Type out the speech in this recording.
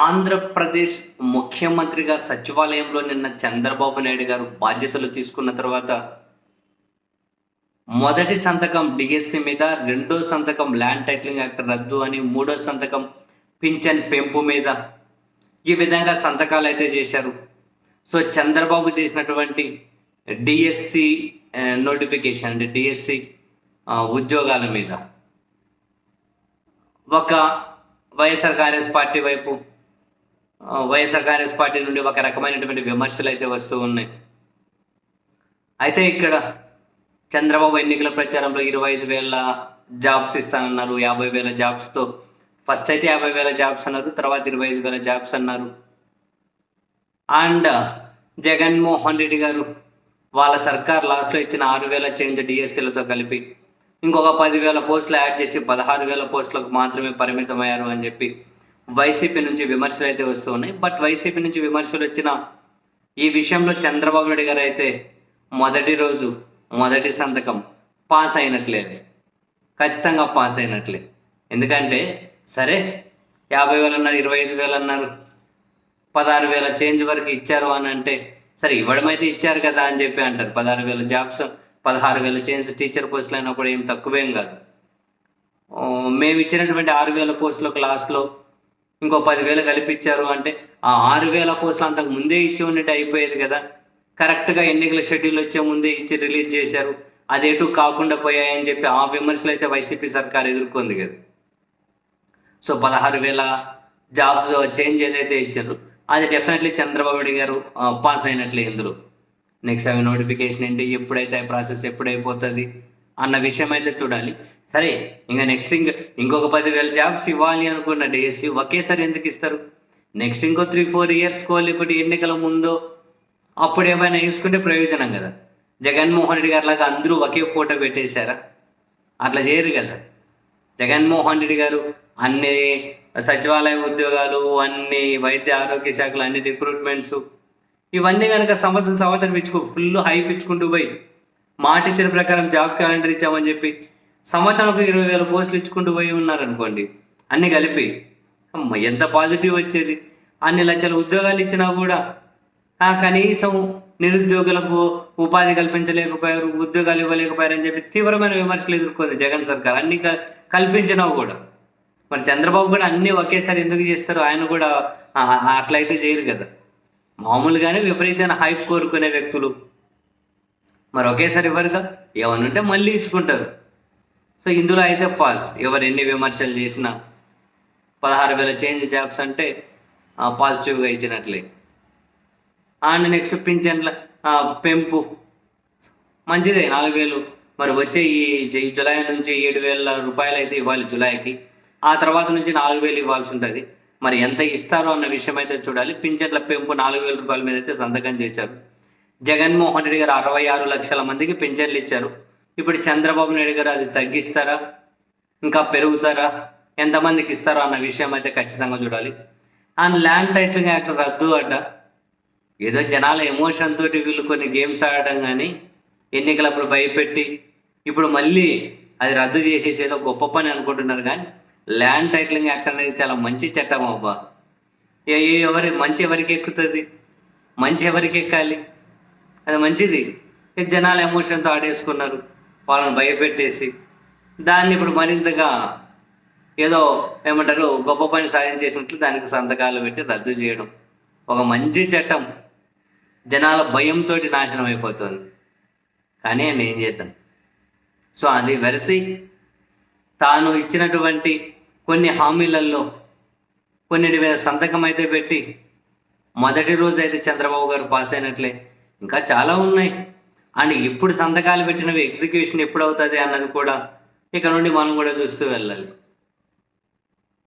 ఆంధ్రప్రదేశ్ ముఖ్యమంత్రిగా సచివాలయంలో నిన్న చంద్రబాబు నాయుడు గారు బాధ్యతలు తీసుకున్న తర్వాత మొదటి సంతకం డిఎస్సి మీద, రెండో సంతకం ల్యాండ్ టైటిలింగ్ యాక్ట్ రద్దు అని, మూడో సంతకం పింఛన్ పెంపు మీద ఈ విధంగా సంతకాలు అయితే చేశారు. సో చంద్రబాబు చేసినటువంటి డిఎస్సి నోటిఫికేషన్ అంటే డిఎస్సి ఉద్యోగాల మీద ఒక వైఎస్ఆర్ కాంగ్రెస్ పార్టీ వైపు వైఎస్ఆర్ కాంగ్రెస్ పార్టీ నుండి ఒక రకమైనటువంటి విమర్శలు అయితే వస్తూ ఉన్నాయి. అయితే ఇక్కడ చంద్రబాబు ఎన్నికల ప్రచారంలో 25,000 జాబ్స్ ఇస్తానన్నారు. 50,000 జాబ్స్తో ఫస్ట్ అయితే 50,000 జాబ్స్ అన్నారు, తర్వాత 25,000 జాబ్స్ అన్నారు. అండ్ జగన్మోహన్ రెడ్డి గారు వాళ్ళ సర్కార్ లాస్ట్లో ఇచ్చిన 6,000 చేంజ్ డిఎస్సీలతో కలిపి ఇంకొక 10,000 పోస్టులు యాడ్ చేసి 16,000 పోస్టులకు మాత్రమే పరిమితమయ్యారు అని చెప్పి వైసీపీ నుంచి విమర్శలు అయితే వస్తూ ఉన్నాయి. బట్ వైసీపీ నుంచి విమర్శలు వచ్చిన ఈ విషయంలో చంద్రబాబు నాయుడు గారు అయితే మొదటి రోజు మొదటి సంతకం పాస్ అయినట్లేదు, ఖచ్చితంగా పాస్ అయినట్లే. ఎందుకంటే సరే 50,000 అన్నారు, 25,000 అన్నారు, 16,000 చేంజ్ వరకు ఇచ్చారు అని అంటే సరే ఇవ్వడం అయితే ఇచ్చారు కదా అని చెప్పి అంటారు. 16,000 జాబ్స్, 16,000 చేంజ్ టీచర్ పోస్టులు అయినా కూడా ఏం తక్కువేం కాదు. మేము ఇచ్చినటువంటి 6,000 పోస్టులకు లాస్ట్లో ఇంకో 10,000 కలిపిచ్చారు అంటే ఆ 6,000 పోస్టులు అంతకు ముందే ఇచ్చి ఉన్నట్టు అయిపోయేది కదా. కరెక్ట్గా ఎన్నికల షెడ్యూల్ వచ్చే ముందే ఇచ్చి రిలీజ్ చేశారు, అదేటు కాకుండా పోయాయని చెప్పి ఆ విమర్శలు అయితే వైసీపీ సర్కార్ ఎదుర్కొంది కదా. సో 16,000 జాబ్ చేంజ్ ఏదైతే ఇచ్చారు అది డెఫినెట్లీ చంద్రబాబు నాయుడు గారు పాస్ అయినట్లే. ఇందులో నెక్స్ట్ అవి నోటిఫికేషన్ ఏంటి, ఎప్పుడైతే ప్రాసెస్ ఎప్పుడైపోతుంది అన్న విషయం అయితే చూడాలి. సరే ఇంకా నెక్స్ట్ ఇంకొక 10,000 జాబ్స్ ఇవ్వాలి అనుకున్న డిఎస్సి ఒకేసారి ఎందుకు ఇస్తారు? నెక్స్ట్ ఇంకో 3-4 ఇయర్స్కో లేకపోతే ఎన్నికల ముందో అప్పుడు ఏమైనా వేసుకుంటే ప్రయోజనం కదా. జగన్మోహన్ రెడ్డి గారు లాగా అందరూ ఒకే ఫోటో పెట్టేశారా? అట్లా చేయరు కదా. జగన్మోహన్ రెడ్డి గారు అన్ని సచివాలయ ఉద్యోగాలు, అన్ని వైద్య ఆరోగ్య శాఖలు, అన్ని రిక్రూట్మెంట్స్ ఇవన్నీ కనుక సంవత్సరం ఫుల్ హైప్ ఇచ్చుకుంటూ పోయి మాట ఇచ్చిన ప్రకారం జాబ్ క్యాలెండర్ ఇచ్చామని చెప్పి సంవత్సరానికి 20,000 పోస్టులు ఇచ్చుకుంటూ పోయి ఉన్నారనుకోండి, అన్నీ కలిపి ఎంత పాజిటివ్ వచ్చేది. అన్ని లక్షల ఉద్యోగాలు ఇచ్చినా కూడా కనీసం నిరుద్యోగులకు ఉపాధి కల్పించలేకపోయారు, ఉద్యోగాలు ఇవ్వలేకపోయారు అని చెప్పి తీవ్రమైన విమర్శలు ఎదుర్కొంది జగన్ సర్కార్. అన్ని కల్పించినా కూడా మరి చంద్రబాబు కూడా అన్నీ ఒకేసారి ఎందుకు చేస్తారు? ఆయన కూడా అట్లయితే చేయరు కదా. మామూలుగానే విపరీతమైన హైప్ కోరుకునే వ్యక్తులు మరి ఒకేసారి ఇవ్వరుగా, ఏమన్నా ఉంటే మళ్ళీ ఇచ్చుకుంటారు. సో ఇందులో అయితే పాస్, ఎవరు ఎన్ని విమర్శలు చేసినా 16,000 చేంజ్ జాబ్స్ అంటే పాజిటివ్గా ఇచ్చినట్లే. అండ్ నెక్స్ట్ పింఛన్ల పెంపు మంచిదే, 4,000. మరి వచ్చే ఈ జూలై నుంచి 7,000 రూపాయలు అయితే ఇవ్వాలి జూలైకి, ఆ తర్వాత నుంచి 4,000 ఇవ్వాల్సి ఉంటుంది. మరి ఎంత ఇస్తారో అన్న విషయం అయితే చూడాలి. పింఛన్ల పెంపు 4,000 రూపాయల మీద అయితే సంతకం చేశారు. జగన్మోహన్ రెడ్డి గారు 66 లక్షల మందికి పింఛన్లు ఇచ్చారు. ఇప్పుడు చంద్రబాబు నాయుడు గారు అది తగ్గిస్తారా, ఇంకా పెరుగుతారా, ఎంతమందికి ఇస్తారో అన్న విషయం అయితే ఖచ్చితంగా చూడాలి. అండ్ ల్యాండ్ టైటిలింగ్ యాక్ట్ రద్దు అడ్డ ఏదో జనాల ఎమోషన్ తోటి వీళ్ళు కొన్ని గేమ్స్ ఆడడం కానీ ఎన్నికలప్పుడు భయపెట్టి ఇప్పుడు మళ్ళీ అది రద్దు చేసేసి ఏదో గొప్ప పని అనుకుంటున్నారు. కానీ ల్యాండ్ టైటిలింగ్ యాక్ట్ అనేది చాలా మంచి చట్టం అబ్బా. మంచి ఎవరికి ఎక్కుతుంది, మంచి ఎవరికి ఎక్కాలి, అది మంచిది. జనాల ఎమోషన్తో ఆడేసుకున్నారు, వాళ్ళని భయపెట్టేసి దాన్ని ఇప్పుడు మరింతగా ఏదో ఏమంటారు గొప్ప పని సాధించేసినట్లు దానికి సంతకాలు పెట్టి రద్దు చేయడం ఒక మంచి చట్టం. జనాల భయంతో నాశనం అయిపోతుంది. కానీ ఆయన ఏం చేద్దాం. సో అది వెరసి తాను ఇచ్చినటువంటి కొన్ని హామీలలో కొన్నిటి మీద సంతకం అయితే పెట్టి మొదటి రోజు అయితే చంద్రబాబు గారు పాస్ అయినట్లే. ఇంకా చాలా ఉన్నాయి. అండ్ ఇప్పుడు సంతకాలు పెట్టినవి ఎగ్జిక్యూషన్ ఎప్పుడు అవుతుంది అన్నది కూడా ఇక నుండి మనం కూడా చూస్తూ వెళ్ళాలి.